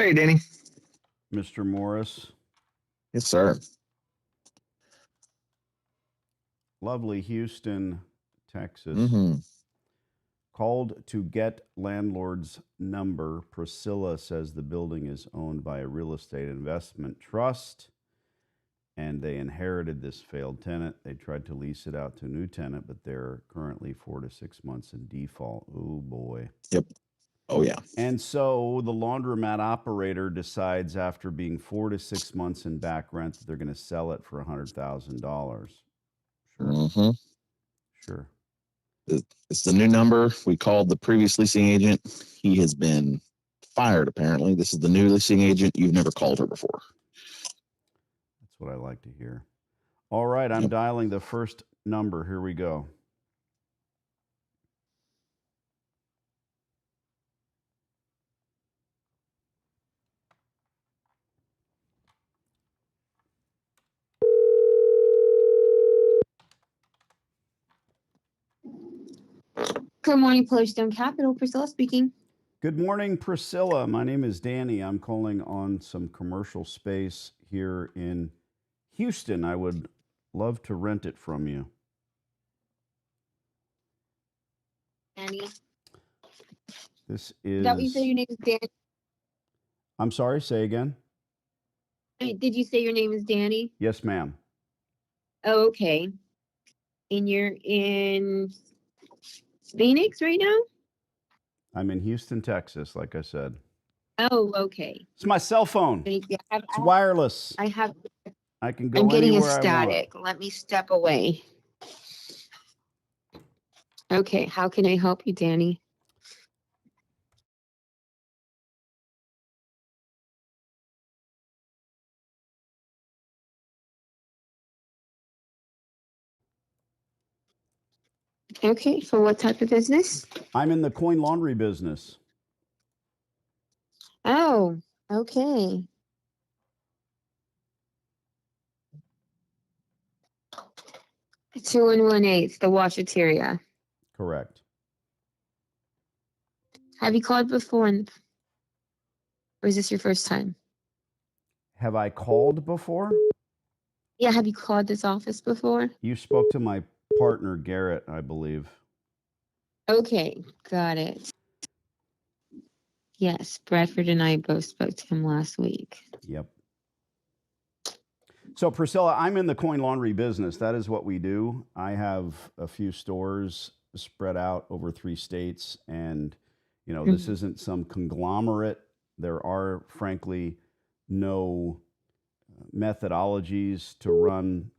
Hey, Danny. Mr. Morris. Yes, sir. Lovely Houston, Texas. Mm-hmm. Called to get landlord's number. Priscilla says the building is owned by a real estate investment trust and they inherited this failed tenant. They tried to lease it out to a new tenant, but they're currently 4 to 6 months in default. Oh, boy. Yep. Oh, yeah. And so the laundromat operator decides after being 4 to 6 months in back rent that they're going to sell it for $100,000. Sure. Mm-hmm. Sure. It's the new number. We called the previous leasing agent. He has been fired, apparently. This is the new leasing agent. You've never called her before. That's what I like to hear. All right, I'm dialing the first number. Here we go. Good morning, Pillarstone Capital. Priscilla speaking. Good morning, Priscilla. My name is Danny. I'm calling on some commercial space here in Houston. I would love to rent it from you. Danny. This Is that what you say your name is Danny? I'm sorry, say again. Did you say your name is Danny? Yes, ma'am. Oh, okay. And you're in Phoenix right now? I'm in Houston, Texas, like I said. Oh, okay. It's my cell phone. It's wireless. I can go I'm getting anywhere a static. Let me step away. Okay, how can I help you, Danny? Okay, for what type of business? I'm in the coin laundry business. Oh, okay. Two and 1/8, the washateria. Correct. Have you called before, or is this your first time? Have I called before? Yeah, have you called this office before? You spoke to my partner, Garrett, I believe. Okay, got it. Yes, Bradford and I both spoke to him last week. Yep. So, Priscilla, I'm in the coin laundry business. That is what we do. I have a few stores spread out over 3 states, and this isn't some conglomerate. There are, frankly, no methodologies to run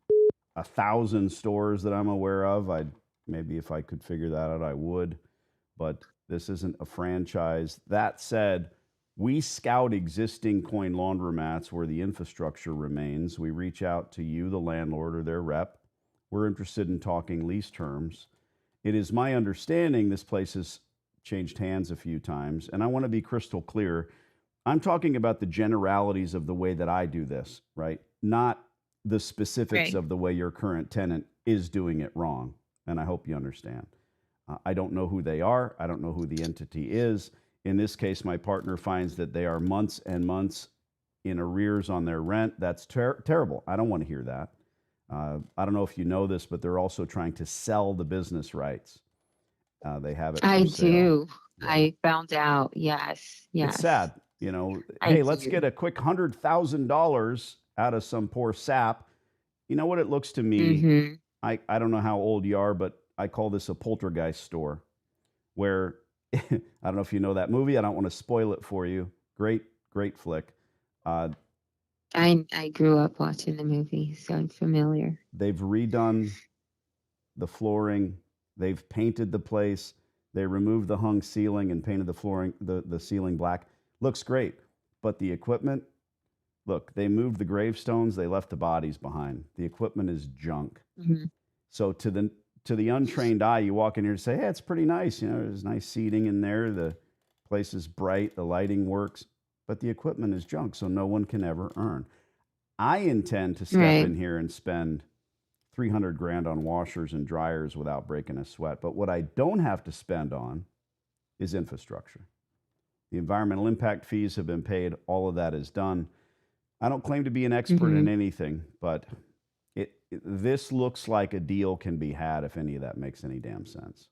1,000 stores that I'm aware of. Maybe if I could figure that out, I would. But this isn't a franchise. That said, we scout existing coin laundromats where the infrastructure remains. We reach out to you, the landlord, or their rep. We're interested in talking lease terms. It is my understanding this place has changed hands a few times, and I want to be crystal clear. I'm talking about the generalities of the way that I do this, right? Not the specifics of the way your current tenant is doing it wrong, and I hope you understand. I don't know who they are. I don't know who the entity is. In this case, my partner finds that they are months and months in arrears on their rent. That's terrible. I don't want to hear that. I don't know if you know this, but they're also trying to sell the business rights. They have it. I do. Yeah. I found out. Yes. It's sad. Hey, let's get a quick $100,000 out of some poor sap. You know what it looks to me? Mm-hmm. I don't know how old you are, but I call this a poltergeist store where I don't know if you know that movie. I don't want to spoil it for you. Great flick. I grew up watching the movie, so I'm familiar. They've redone the flooring. They've painted the place. They removed the hung ceiling and painted the flooring, the ceiling black. Looks great. But the equipment, look, they moved the gravestones. They left the bodies behind. The equipment is junk. Mm-hmm. So to the untrained eye, you walk in here and say, hey, it's pretty nice. There's nice seating in there. The place is bright. The lighting works. But the equipment is junk, so no one can ever earn. I intend to step in here and spend $300,000 on washers and dryers without breaking a sweat. But what I don't have to spend on is infrastructure. The environmental impact fees have been paid. All of that is done. I don't claim to be an expert in anything, but this looks like a deal can be had if any of that makes any damn sense.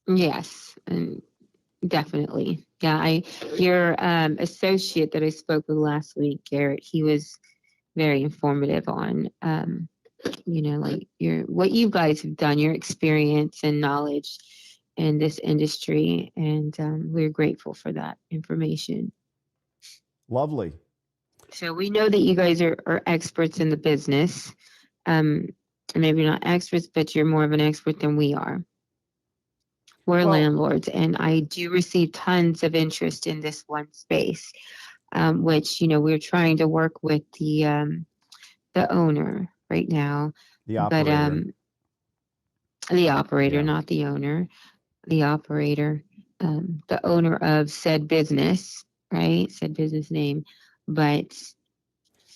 Yes, and definitely. Yeah, your associate that I spoke with last week, Garrett, he was very informative on like what you guys have done, your experience and knowledge in this industry, and we're grateful for that information. Lovely. So we know that you guys are experts in the business. Maybe not experts, but you're more of an expert than we are. We're landlords, and I do receive tons of interest in this one space, which we're trying to work with the owner right now. The operator. But the operator, not the owner. The operator, the owner of said business, right? Said business name, but.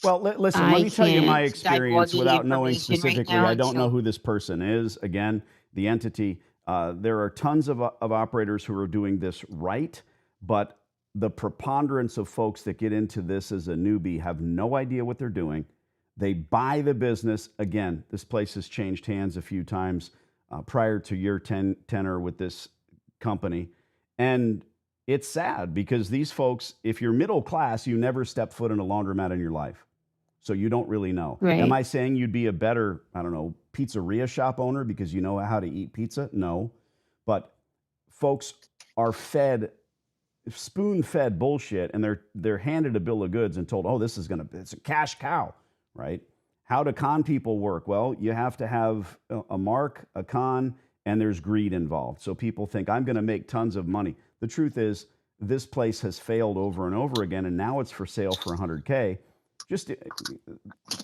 Well, listen, let me tell you my experience without knowing specifically. Right now, I don't know who this person is. Again, the entity. There are tons of operators who are doing this right, but the preponderance of folks that get into this as a newbie have no idea what they're doing. They buy the business. Again, this place has changed hands a few times prior to your tenure with this company. And it's sad because these folks, if you're middle class, you never step foot in a laundromat in your life. So you don't really know. Right. Am I saying you'd be a better, pizzeria shop owner because you know how to eat pizza? No. But folks are fed, spoon-fed bullshit, and they're handed a bill of goods and told, oh, it's a cash cow, right? How do con people work? Well, you have to have a mark, a con, and there's greed involved. So people think, I'm going to make tons of money. The truth is, this place has failed over and over again, and now it's for sale for $100K.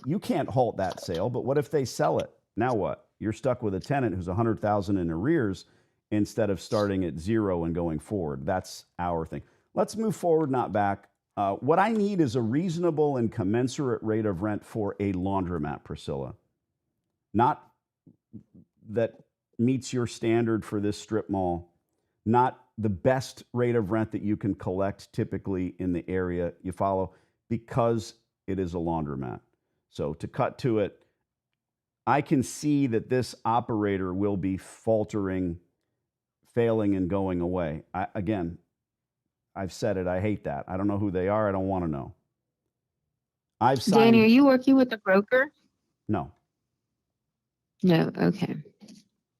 You can't halt that sale, but what if they sell it? Now what? You're stuck with a tenant who's $100,000 in arrears instead of starting at zero and going forward. That's our thing. Let's move forward, not back. What I need is a reasonable and commensurate rate of rent for a laundromat, Priscilla. Not that meets your standard for this strip mall. Not the best rate of rent that you can collect typically in the area you follow, because it is a laundromat. So to cut to it, I can see that this operator will be faltering, failing, and going away. I've said it. I hate that. I don't know who they are. I don't want to know. Danny, are you working with a broker? No. No. Okay.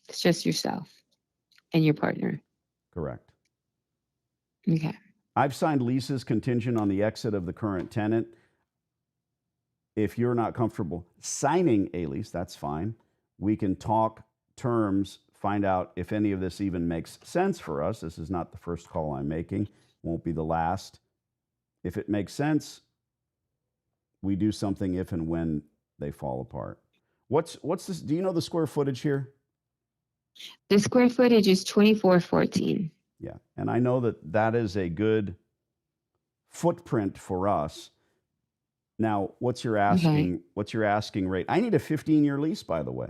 It's just yourself and your partner. Correct. Okay. I've signed leases contingent on the exit of the current tenant. If you're not comfortable signing a lease, that's fine. We can talk terms, find out if any of this even makes sense for us. This is not the first call I'm making. Won't be the last. If it makes sense, we do something if and when they fall apart. What's this? Do you know the square footage here? The square footage is 2414. Yeah. And I know that is a good footprint for us. Now, what's your asking rate? I need a 15-year lease, by the way.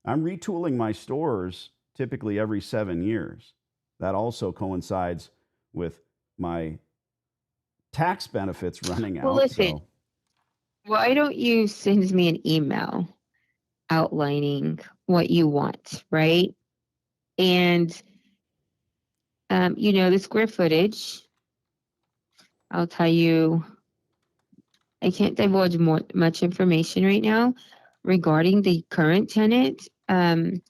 I'm retooling my stores typically every 7 years. That also coincides with my tax benefits running out. Well, listen, why don't you send me an email outlining what you want, right? And, the square footage, I'll tell you, I can't divulge much information right now regarding the current tenant, but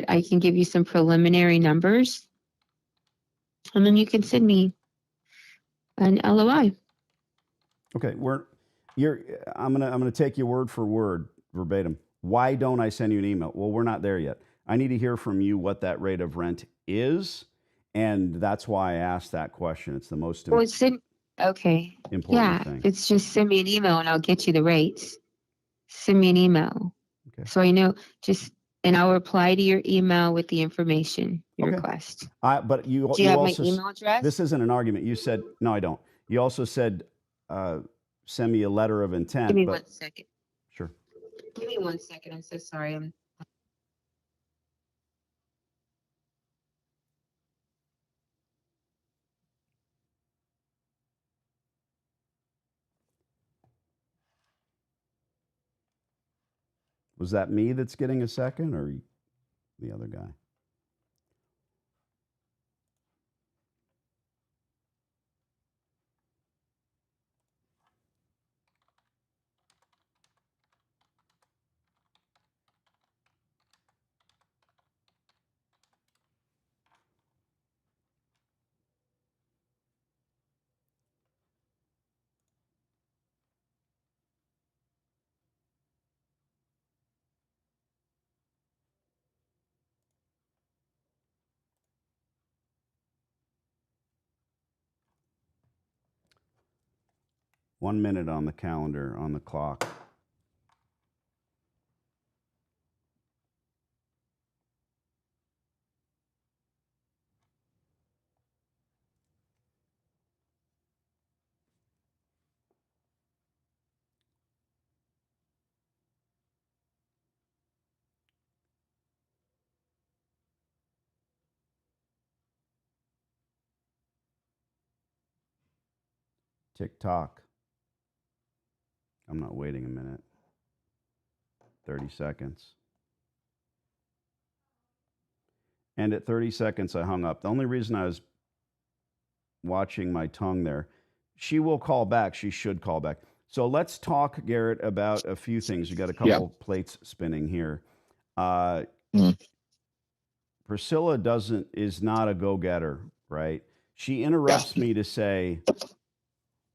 I can give you some preliminary numbers, and then you can send me an LOI. Okay, I'm gonna take your word for word, verbatim. Why don't I send you an email? Well, we're not there yet. I need to hear from you what that rate of rent is, and that's why I asked that question. It's the most important thing. It's just send me an email and I'll get you the rates. Send me an email. Okay. So I know and I'll reply to your email with the information you request. But do you have also, my email address? This isn't an argument. You said, no, I don't. You also said, send me a letter of intent. Give me 1 second. Sure. Give me 1 second. I'm so sorry. Was that me that's getting a second or the other guy? One minute on the calendar, on the clock. Tick tock. I'm not waiting a minute. 30 seconds. And at 30 seconds, I hung up. The only reason I was watching my tongue there, she will call back. She should call back. So let's talk, Garrett, about a few things. You got a couple plates spinning here. Priscilla is not a go-getter, right? She interrupts me to say,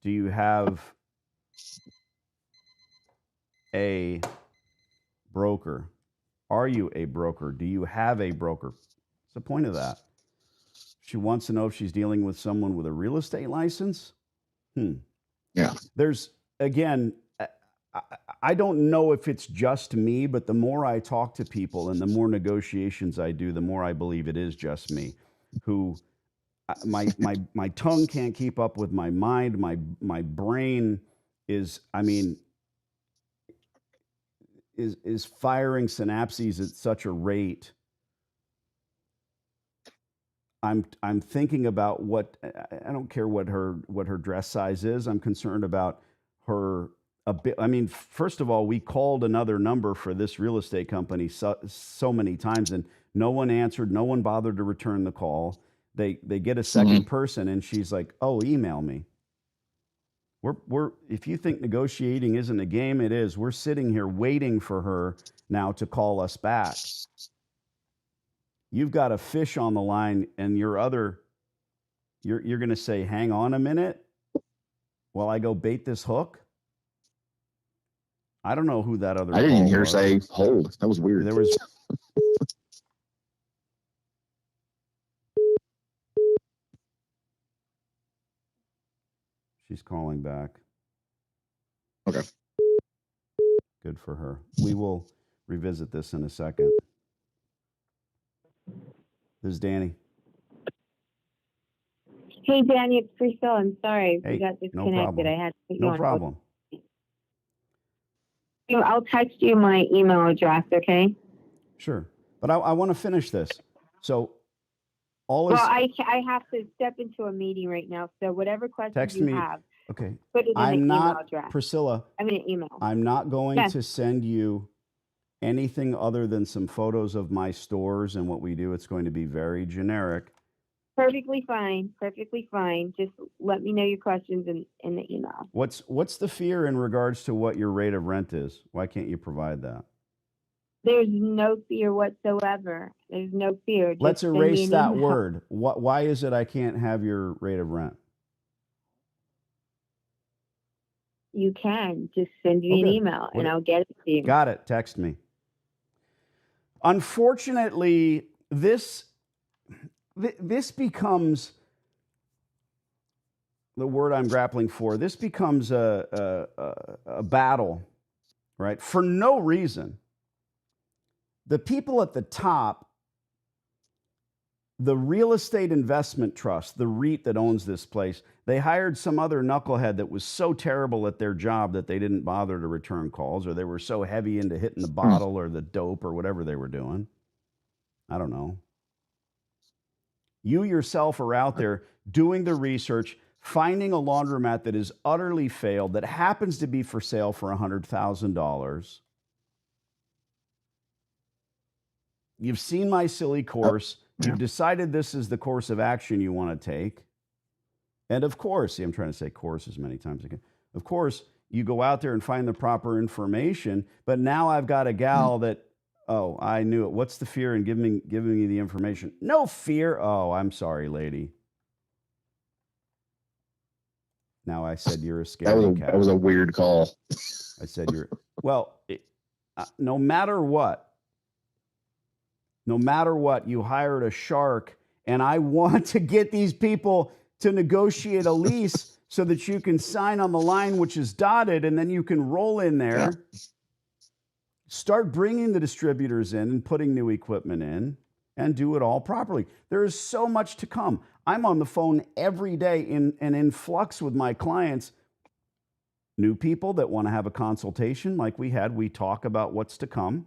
do you have a broker? Are you a broker? Do you have a broker? What's the point of that? She wants to know if she's dealing with someone with a real estate license. Yeah. There's, again, I don't know if it's just me, but the more I talk to people and the more negotiations I do, the more I believe it is just me. Who my tongue can't keep up with my mind. My brain is, is firing synapses at such a rate. I'm thinking about what, I don't care what her dress size is. I'm concerned about her first of all, we called another number for this real estate company so many times, and no one answered. No one bothered to return the call. They get a second person, and she's like, "Oh, email me." We're if you think negotiating isn't a game, it is. We're sitting here waiting for her now to call us back. You've got a fish on the line, and you're going to say, "Hang on a minute," while I go bait this hook. I don't know who that other. I didn't even hear her say hold. That was weird. There was. She's calling back. Okay. Good for her. We will revisit this in a second. This is Danny. Hey, Danny, it's Priscilla. I'm sorry. Hey, we got disconnected. no problem. I had to put you on. No problem. I'll text you my email address, okay? Sure. But I want to finish this. So I have to step into a meeting right now. So whatever questions you have, okay. put it in the email address. Priscilla. Email. I'm not going to send you anything other than some photos of my stores and what we do. It's going to be very generic. Perfectly fine. Perfectly fine. Just let me know your questions in the email. What's the fear in regards to what your rate of rent is? Why can't you provide that? There's no fear whatsoever. There's no fear. Just let's erase that word. Why is it I can't have your rate of rent? You can. Just send you an email and I'll get it to you. Got it. Text me. Unfortunately, this becomes the word I'm grappling for. This becomes a battle, right? For no reason. The people at the top, the real estate investment trust, the REIT that owns this place, they hired some other knucklehead that was so terrible at their job that they didn't bother to return calls, or they were so heavy into hitting the bottle or the dope or whatever they were doing. I don't know. You yourself are out there doing the research, finding a laundromat that is utterly failed, that happens to be for sale for $100,000. You've seen my silly course. You've decided this is the course of action you want to take. And of course, see, I'm trying to say course as many times as I can. Of course, you go out there and find the proper information. But now I've got a gal that, oh, I knew it. What's the fear in giving me the information? No fear. Oh, I'm sorry, lady. Now I said you're a scaredy cat. That was a weird call. I said you're, well, no matter what, you hired a shark, and I want to get these people to negotiate a lease so that you can sign on the line, which is dotted, and then you can roll in there, start bringing the distributors in and putting new equipment in, and do it all properly. There is so much to come. I'm on the phone every day in flux with my clients. New people that want to have a consultation like we had, we talk about what's to come.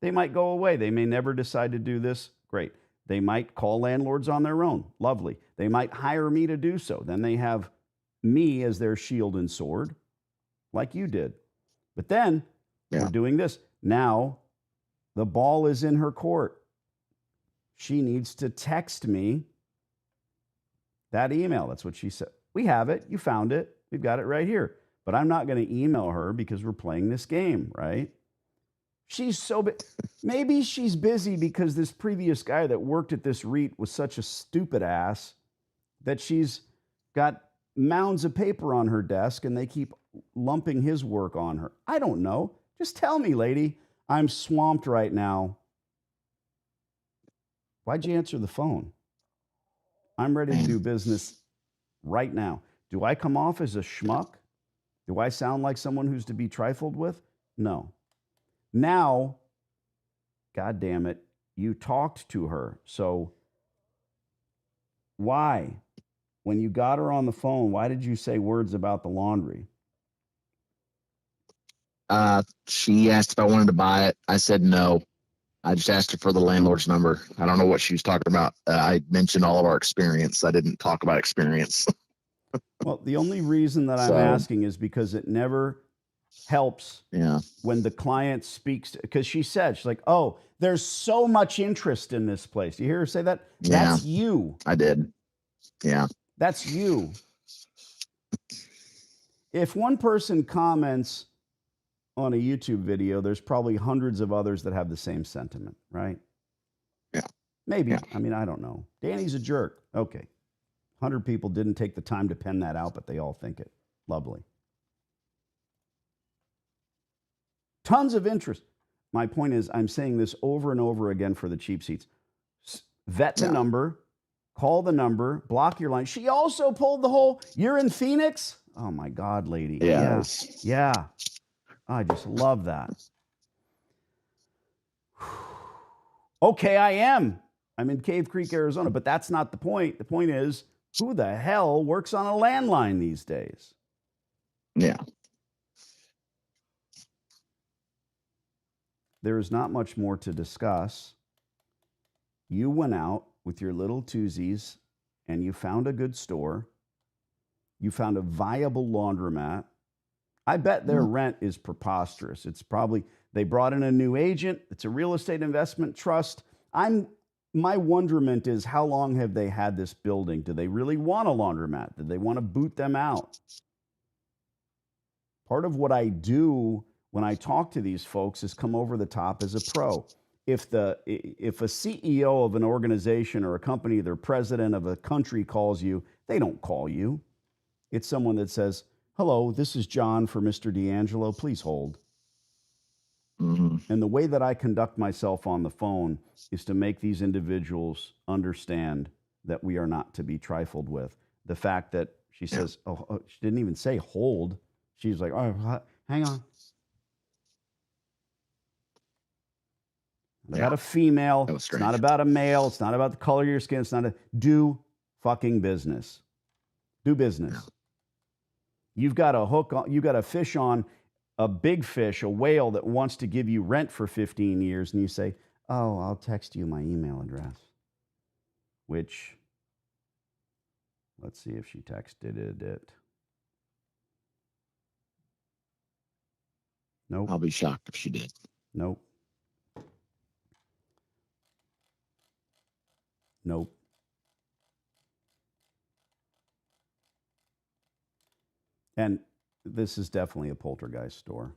They might go away. They may never decide to do this. Great. They might call landlords on their own. Lovely. They might hire me to do so. Then they have me as their shield and sword, like you did. But then we're doing this. Now the ball is in her court. She needs to text me that email. That's what she said. We have it. You found it. We've got it right here. But I'm not going to email her because we're playing this game, right? She's so maybe she's busy because this previous guy that worked at this REIT was such a stupid ass that she's got mounds of paper on her desk and they keep lumping his work on her. I don't know. Just tell me, lady. I'm swamped right now. Why'd you answer the phone? I'm ready to do business right now. Do I come off as a schmuck? Do I sound like someone who's to be trifled with? No. Now, God damn it, you talked to her. So why? When you got her on the phone, why did you say words about the laundry? She asked if I wanted to buy it. I said no. I just asked her for the landlord's number. I don't know what she was talking about. I mentioned all of our experience. I didn't talk about experience. Well, the only reason that I'm asking is because it never helps when the client speaks, because she said, she's like, oh, there's so much interest in this place. You hear her say that? Yeah, that's you. I did. Yeah. That's you. If one person comments on a YouTube video, there's probably hundreds of others that have the same sentiment, right? Yeah. Maybe. Yeah. I mean, I don't know. Danny's a jerk. Okay. 100 people didn't take the time to pen that out, but they all think it. Lovely. Tons of interest. My point is, I'm saying this over and over again for the cheap seats. Vet the number, call the number, block your line. She also pulled the whole, you're in Phoenix? Oh my God, lady. Yes. Yeah. I just love that. Okay, I am. I'm in Cave Creek, Arizona, but that's not the point. The point is, who the hell works on a landline these days? Yeah. There is not much more to discuss. You went out with your little twosies and you found a good store. You found a viable laundromat. I bet their rent is preposterous. It's probably, they brought in a new agent. It's a real estate investment trust. My wonderment is, how long have they had this building? Do they really want a laundromat? Do they want to boot them out? Part of what I do when I talk to these folks is come over the top as a pro. If a CEO of an organization or a company, their president of a country calls you, they don't call you. It's someone that says, hello, this is John for Mr. D'Angelo. Please hold. Mm-hmm. And the way that I conduct myself on the phone is to make these individuals understand that we are not to be trifled with. The fact that she says, she didn't even say hold. She's like, oh, hang on. It's about a female. It's not about a male. It's not about the color of your skin. It's not do fucking business. Do business. Yeah. You've got a hook on, you got a fish on, a big fish, a whale that wants to give you rent for 15 years. And you say, oh, I'll text you my email address. Which, let's see if she texted it. Nope. I'll be shocked if she did. Nope. Nope. And this is definitely a poltergeist store.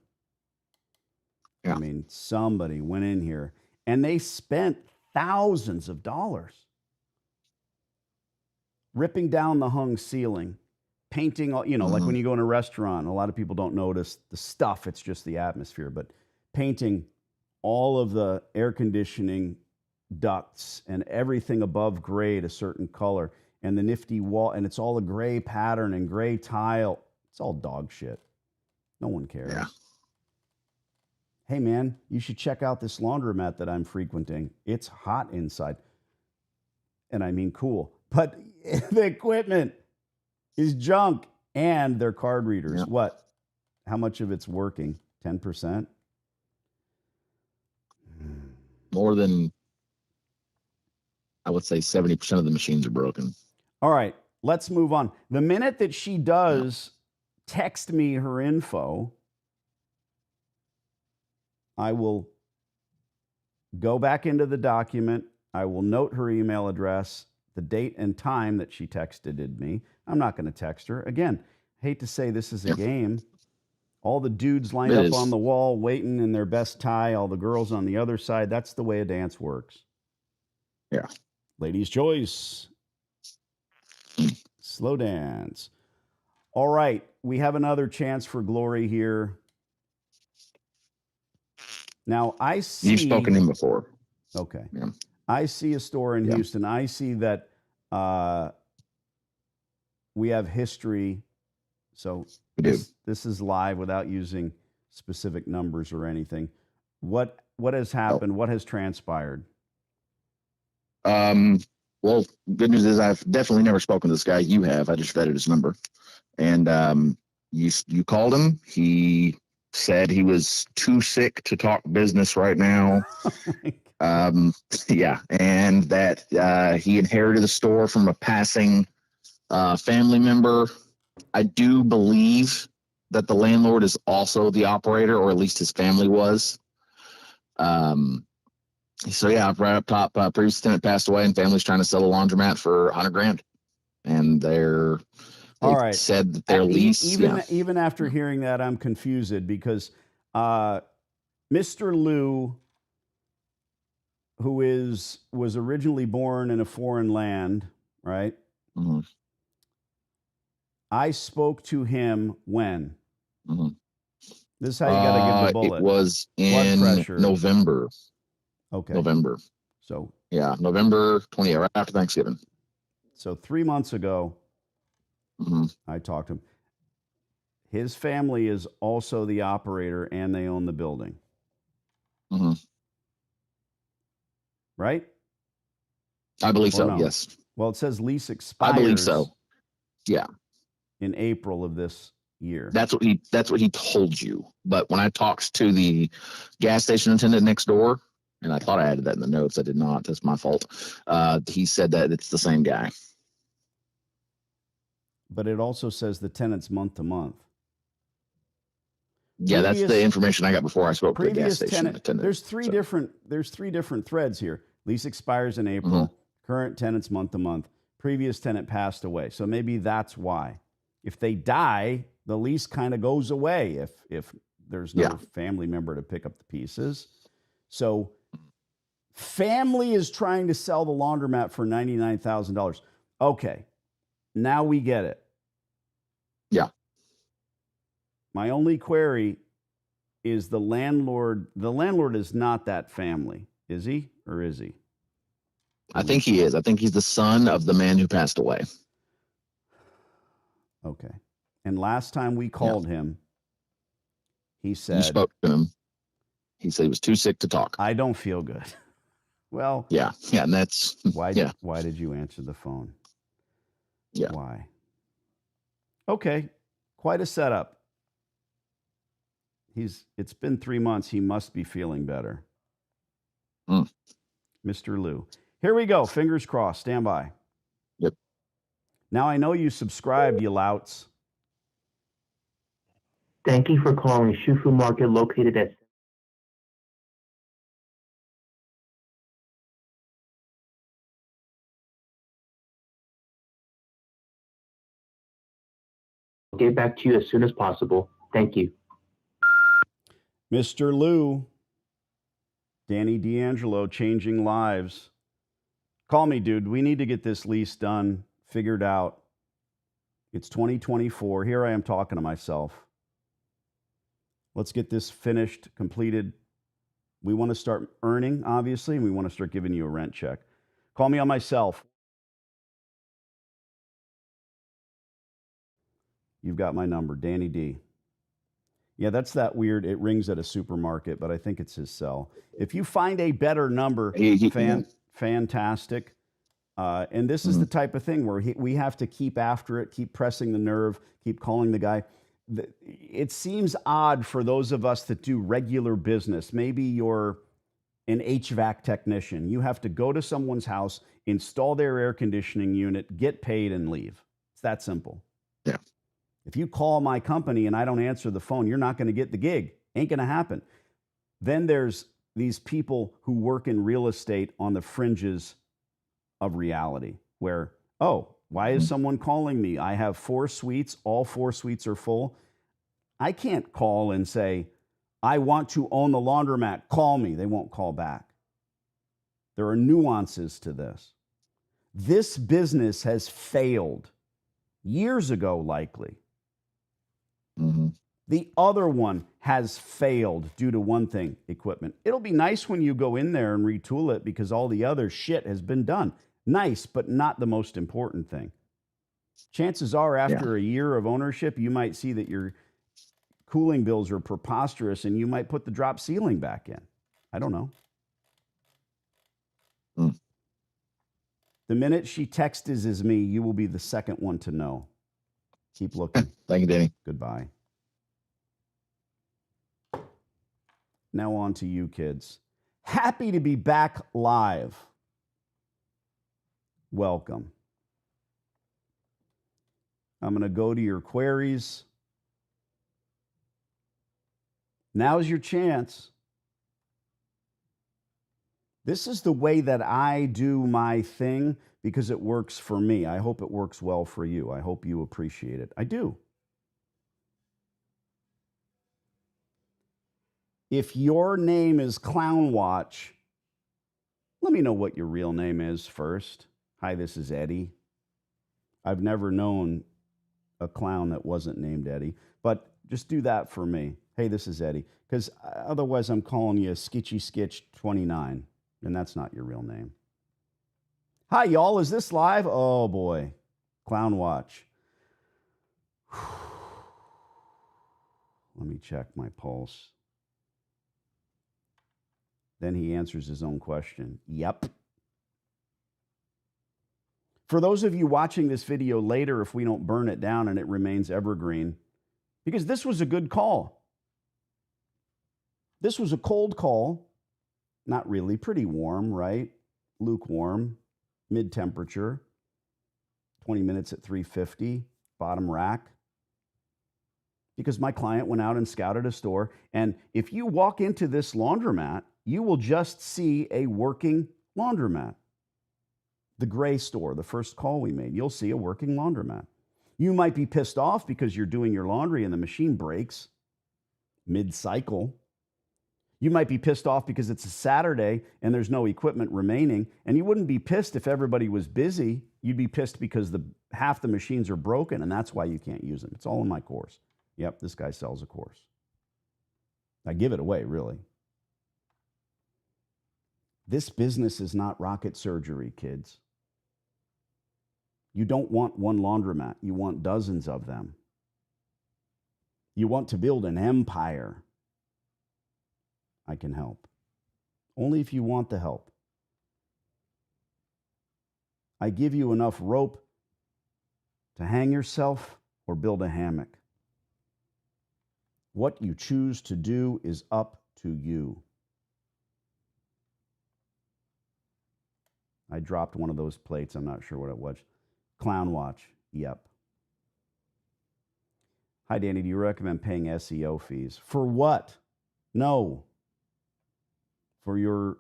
Yeah. I mean, somebody went in here and they spent thousands of dollars ripping down the hung ceiling, painting, like when you go in a restaurant, a lot of people don't notice the stuff, it's just the atmosphere, but painting all of the air conditioning ducts and everything above grade a certain color, and the nifty wall, and it's all a gray pattern and gray tile. It's all dog shit. No one cares. Yeah. Hey, man, you should check out this laundromat that I'm frequenting. It's hot inside. And I mean cool. But the equipment is junk and their card readers. Yeah. What? How much of it's working? 10%? More than, I would say 70% of the machines are broken. All right, let's move on. The minute that she does text me her info, I will go back into the document. I will note her email address, the date and time that she texted me. I'm not going to text her. Again, hate to say this is a game. All the dudes lined up on the wall waiting in their best tie, all the girls on the other side. That's the way a dance works. Yeah. Ladies' choice. Slow dance. All right. We have another chance for glory here. Now, I see... You've spoken to him before. Okay. Yeah. I see a store in Houston. I see that we have history. So this is live without using specific numbers or anything. What has happened? What has transpired? Well, good news is I've definitely never spoken to this guy. You have. I just vetted his number. And you called him. He said he was too sick to talk business right now. Yeah. And that he inherited the store from a passing family member. I do believe that the landlord is also the operator, or at least his family was. So yeah, right up top, previous tenant passed away, and family's trying to sell a laundromat for $100,000, and they said that their lease. Even after hearing that, I'm confused because Mr. Lou, who was originally born in a foreign land, right? Mm-hmm. I spoke to him when. Mm-hmm. This is how you got to give the bullet. It was in November. Okay. November. So yeah, November 20th, right after Thanksgiving. So 3 months ago, I talked to him. His family is also the operator, and they own the building. Mm-hmm. Right? I believe so. No? Yes. Well, it says lease expires. I believe so. Yeah. In April of this year. That's what he told you. But when I talked to the gas station attendant next door, and I thought I added that in the notes, I did not. That's my fault. He said that it's the same guy. But it also says the tenant's month to month. Yeah, that's the information I got before I spoke to the gas station attendant. There's three different threads here. Lease expires in April. Mm-hmm. Current tenant's month to month. Previous tenant passed away. So maybe that's why. If they die, the lease kind of goes away if there's no family member to pick up the pieces. So family is trying to sell the laundromat for $99,000. Okay. Now we get it. Yeah. My only query is the landlord. The landlord is not that family, is he? Or is he? I think he is. I think he's the son of the man who passed away. Okay. And last time we called him, he said... You spoke to him. He said he was too sick to talk. I don't feel good. Well... Yeah, and that's... Why did you answer the phone? Yeah. Why? Okay. Quite a setup. It's been 3 months. He must be feeling better. Mr. Lou. Here we go. Fingers crossed. Stand by. Yep. Now I know you subscribed, you louts. Thank you for calling Shufu Market located at I'll get back to you as soon as possible. Thank you. Mr. Lou, Danny D'Angelo, changing lives. Call me, dude. We need to get this lease done, figured out. It's 2024. Here I am talking to myself. Let's get this finished, completed. We want to start earning, obviously, and we want to start giving you a rent check. Call me on my cell. You've got my number, Danny D. Yeah, that's that weird. It rings at a supermarket, but I think it's his cell. If you find a better number, fantastic. And this is the type of thing where we have to keep after it, keep pressing the nerve, keep calling the guy. It seems odd for those of us that do regular business. Maybe you're an HVAC technician. You have to go to someone's house, install their air conditioning unit, get paid, and leave. It's that simple. Yeah. If you call my company and I don't answer the phone, you're not going to get the gig. Ain't going to happen. Then there's these people who work in real estate on the fringes of reality where, oh, why is someone calling me? I have 4 suites. All 4 suites are full. I can't call and say, I want to own the laundromat. Call me. They won't call back. There are nuances to this. This business has failed years ago, likely. The other one has failed due to one thing, equipment. It'll be nice when you go in there and retool it because all the other shit has been done. Nice, but not the most important thing. Chances are after a year of ownership, you might see that your cooling bills are preposterous and you might put the drop ceiling back in. I don't know. The minute she texts is me, you will be the second one to know. Keep looking. Thank you, Danny. Goodbye. Now on to you, kids. Happy to be back live. Welcome. I'm going to go to your queries. Now's your chance. This is the way that I do my thing because it works for me. I hope it works well for you. I hope you appreciate it. I do. If your name is Clown Watch, let me know what your real name is first. Hi, this is Eddie. I've never known a clown that wasn't named Eddie, but just do that for me. Hey, this is Eddie. Because otherwise I'm calling you Skitchy Skitch 29, and that's not your real name. Hi, y'all. Is this live? Oh, boy. Clown Watch. Let me check my pulse. Then he answers his own question. Yep. For those of you watching this video later, if we don't burn it down and it remains evergreen, because this was a good call. This was a cold call. Not really, pretty warm, right? Lukewarm, mid-temperature, 20 minutes at 350, bottom rack. Because my client went out and scouted a store. And if you walk into this laundromat, you will just see a working laundromat. The gray store, the first call we made, you'll see a working laundromat. You might be pissed off because you're doing your laundry and the machine breaks mid-cycle. You might be pissed off because it's a Saturday and there's no equipment remaining. And you wouldn't be pissed if everybody was busy. You'd be pissed because half the machines are broken and that's why you can't use them. It's all in my course. Yep, this guy sells a course. I give it away, really. This business is not rocket surgery, kids. You don't want one laundromat. You want dozens of them. You want to build an empire. I can help. Only if you want the help. I give you enough rope to hang yourself or build a hammock. What you choose to do is up to you. I dropped one of those plates. I'm not sure what it was. Clown Watch. Yep. Hi, Danny. Do you recommend paying SEO fees? For what? No. For your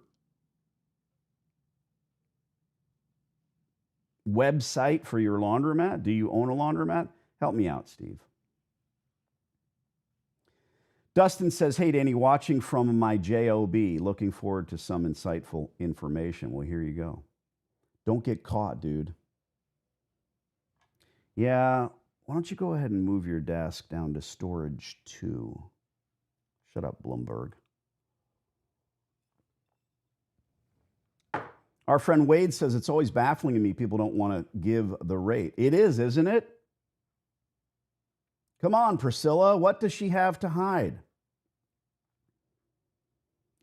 website, for your laundromat? Do you own a laundromat? Help me out, Steve. Dustin says, hey, Danny, watching from my JOB, looking forward to some insightful information. Well, here you go. Don't get caught, dude. Yeah, why don't you go ahead and move your desk down to storage 2? Shut up, Bloomberg. Our friend Wade says, it's always baffling to me people don't want to give the rate. It is, isn't it? Come on, Priscilla. What does she have to hide?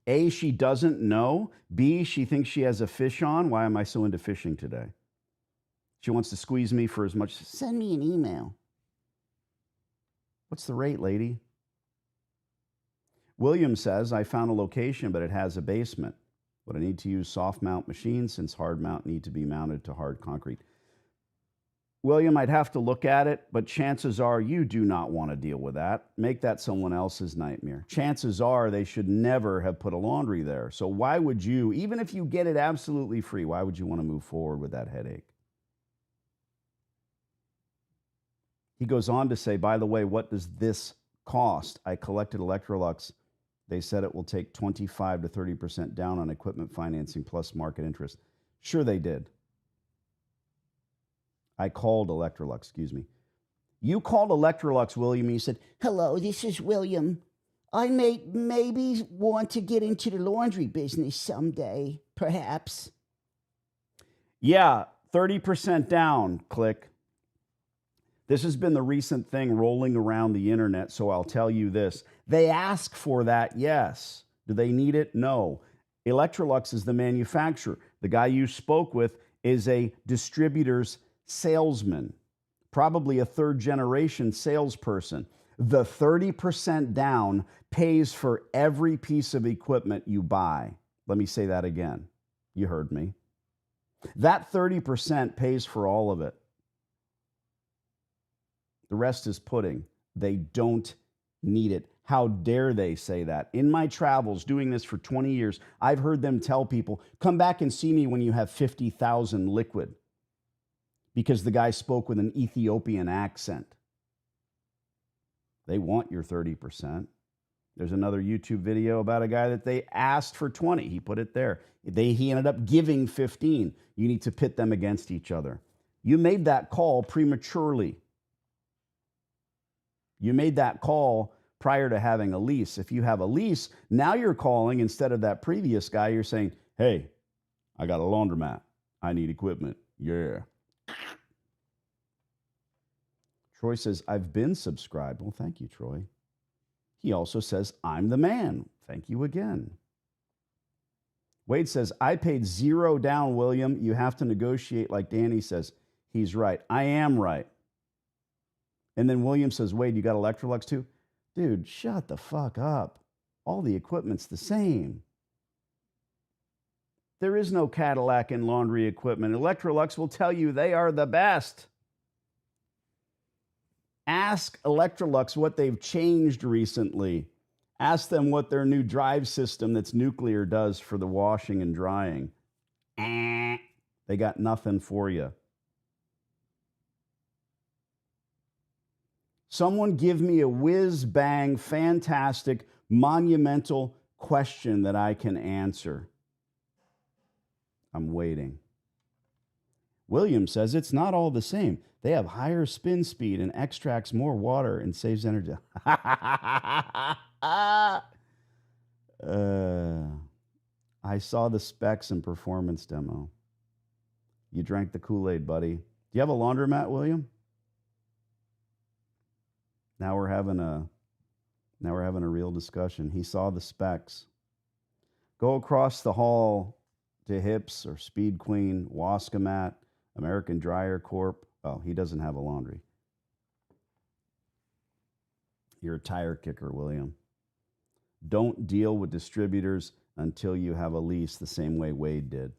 A, she doesn't know. B, she thinks she has a fish on. Why am I so into fishing today? She wants to squeeze me for as much. Send me an email. What's the rate, lady? William says, I found a location, but it has a basement. Would I need to use soft mount machines since hard mount need to be mounted to hard concrete? William, I'd have to look at it, but chances are you do not want to deal with that. Make that someone else's nightmare. Chances are they should never have put a laundry there. So why would you, even if you get it absolutely free, why would you want to move forward with that headache? He goes on to say, by the way, what does this cost? I collected Electrolux. They said it will take 25 to 30% down on equipment financing plus market interest. Sure they did. I called Electrolux, excuse me. You called Electrolux, William, and you said, hello, this is William. I maybe want to get into the laundry business someday, perhaps. Yeah, 30% down, click. This has been the recent thing rolling around the internet, so I'll tell you this. They ask for that, yes. Do they need it? No. Electrolux is the manufacturer. The guy you spoke with is a distributor's salesman, probably a third-generation salesperson. The 30% down pays for every piece of equipment you buy. Let me say that again. You heard me. That 30% pays for all of it. The rest is pudding. They don't need it. How dare they say that? In my travels, doing this for 20 years, I've heard them tell people, come back and see me when you have 50,000 liquid. Because the guy spoke with an Ethiopian accent. They want your 30%. There's another YouTube video about a guy that they asked for 20. He put it there. He ended up giving 15. You need to pit them against each other. You made that call prematurely. You made that call prior to having a lease. If you have a lease, now you're calling instead of that previous guy. You're saying, hey, I got a laundromat. I need equipment. Yeah. Troy says, I've been subscribed. Well, thank you, Troy. He also says, I'm the man. Thank you again. Wade says, I paid $0 down, William. You have to negotiate like Danny says. He's right. I am right. And then William says, Wade, you got Electrolux too? Dude, shut the fuck up. All the equipment's the same. There is no Cadillac in laundry equipment. Electrolux will tell you they are the best. Ask Electrolux what they've changed recently. Ask them what their new drive system that's nuclear does for the washing and drying. They got nothing for you. Someone give me a whiz-bang, fantastic, monumental question that I can answer. I'm waiting. William says it's not all the same. They have higher spin speed and extracts more water and saves energy. I saw the specs and performance demo. You drank the Kool-Aid, buddy. Do you have a laundromat, William? Now we're having a real discussion. He saw the specs. Go across the hall to Hips or Speed Queen, Waskomat, American Dryer Corp. Oh, he doesn't have a laundry. You're a tire kicker, William. Don't deal with distributors until you have a lease the same way Wade did.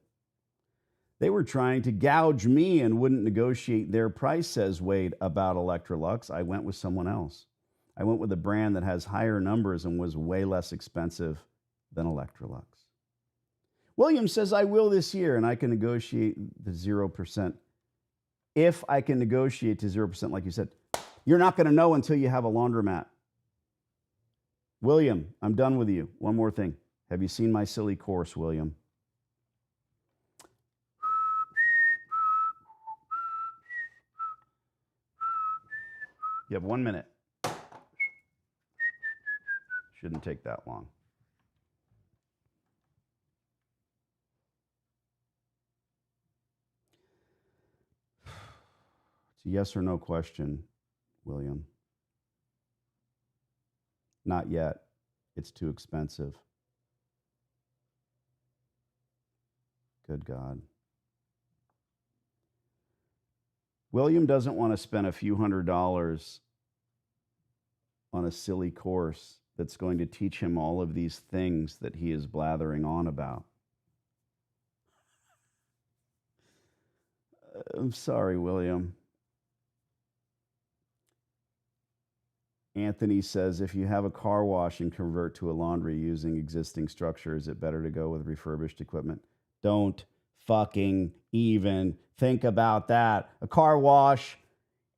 They were trying to gouge me and wouldn't negotiate their price, says Wade, about Electrolux. I went with someone else. I went with a brand that has higher numbers and was way less expensive than Electrolux. William says, I will this year, and I can negotiate the 0%. If I can negotiate to 0%, like you said, you're not going to know until you have a laundromat. William, I'm done with you. One more thing. Have you seen my silly course, William? You have 1 minute. Shouldn't take that long. It's a yes or no question, William. Not yet. It's too expensive. Good God. William doesn't want to spend a few $100s on a silly course that's going to teach him all of these things that he is blathering on about. I'm sorry, William. Anthony says, if you have a car wash and convert to a laundry using existing structure, is it better to go with refurbished equipment? Don't fucking even think about that. A car wash,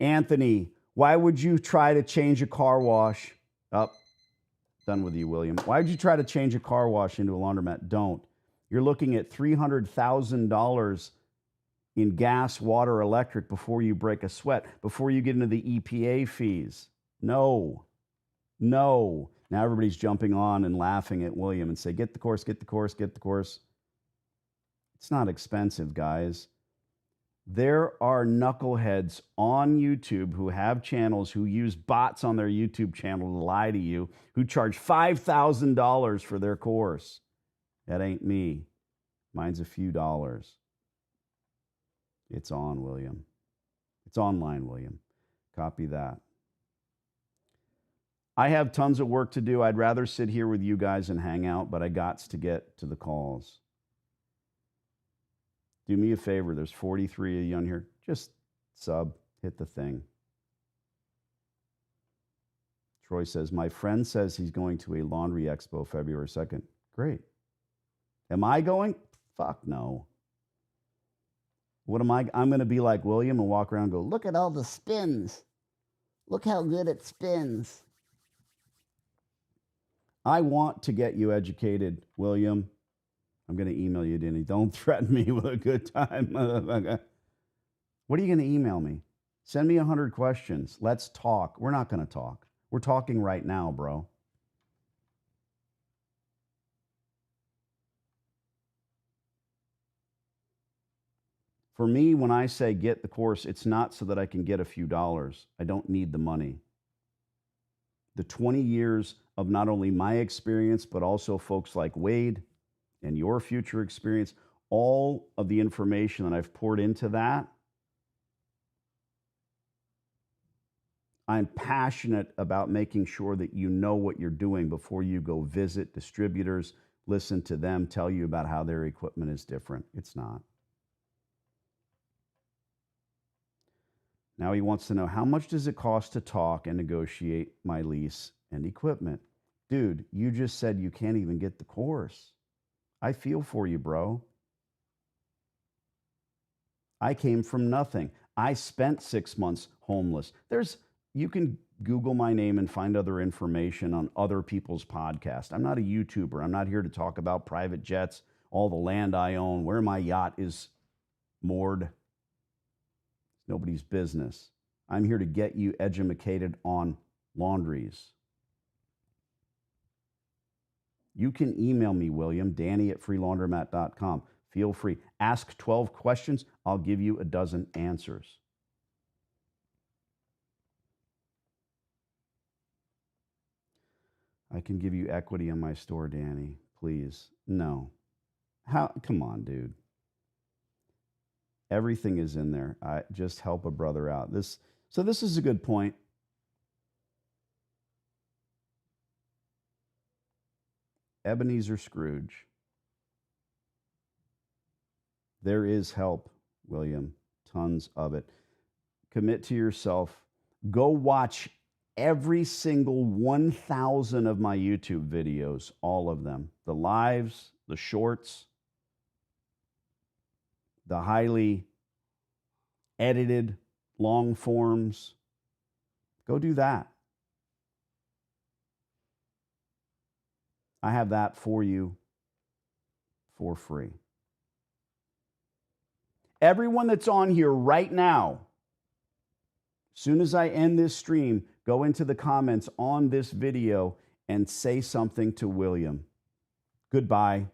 Anthony, why would you try to change a car wash? Oh, done with you, William. Why would you try to change a car wash into a laundromat? Don't. You're looking at $300,000 in gas, water, electric before you break a sweat, before you get into the EPA fees. No. Now everybody's jumping on and laughing at William and say, get the course, get the course, get the course. It's not expensive, guys. There are knuckleheads on YouTube who have channels who use bots on their YouTube channel to lie to you, who charge $5,000 for their course. That ain't me. Mine's a few dollars. It's on, William. It's online, William. Copy that. I have tons of work to do. I'd rather sit here with you guys and hang out, but I gots to get to the calls. Do me a favor. There's 43 of you on here. Just sub, hit the thing. Troy says, my friend says he's going to a laundry expo February 2nd. Great. Am I going? Fuck no. What am I? I'm going to be like William and walk around and go, look at all the spins. Look how good it spins. I want to get you educated, William. I'm going to email you, Denny. Don't threaten me with a good time. What are you going to email me? Send me 100 questions. Let's talk. We're not going to talk. We're talking right now, bro. For me, when I say get the course, it's not so that I can get a few dollars. I don't need the money. The 20 years of not only my experience, but also folks like Wade and your future experience, all of the information that I've poured into that, I'm passionate about making sure that you know what you're doing before you go visit distributors, listen to them, tell you about how their equipment is different. It's not. Now he wants to know, how much does it cost to talk and negotiate my lease and equipment? Dude, you just said you can't even get the course. I feel for you, bro. I came from nothing. I spent 6 months homeless. You can Google my name and find other information on other people's podcasts. I'm not a YouTuber. I'm not here to talk about private jets, all the land I own, where my yacht is moored. Nobody's business. I'm here to get you educated on laundries. You can email me, William, Danny@freelaundromat.com. Feel free. Ask 12 questions. I'll give you a dozen answers. I can give you equity in my store, Danny. Please. No. How? Come on, dude. Everything is in there. I just help a brother out. This is a good point. Ebenezer Scrooge. There is help, William. Tons of it. Commit to yourself. Go watch every single 1,000 of my YouTube videos, all of them. The lives, the shorts, the highly edited long forms. Go do that. I have that for you for free. Everyone that's on here right now, as soon as I end this stream, go into the comments on this video and say something to William. Goodbye.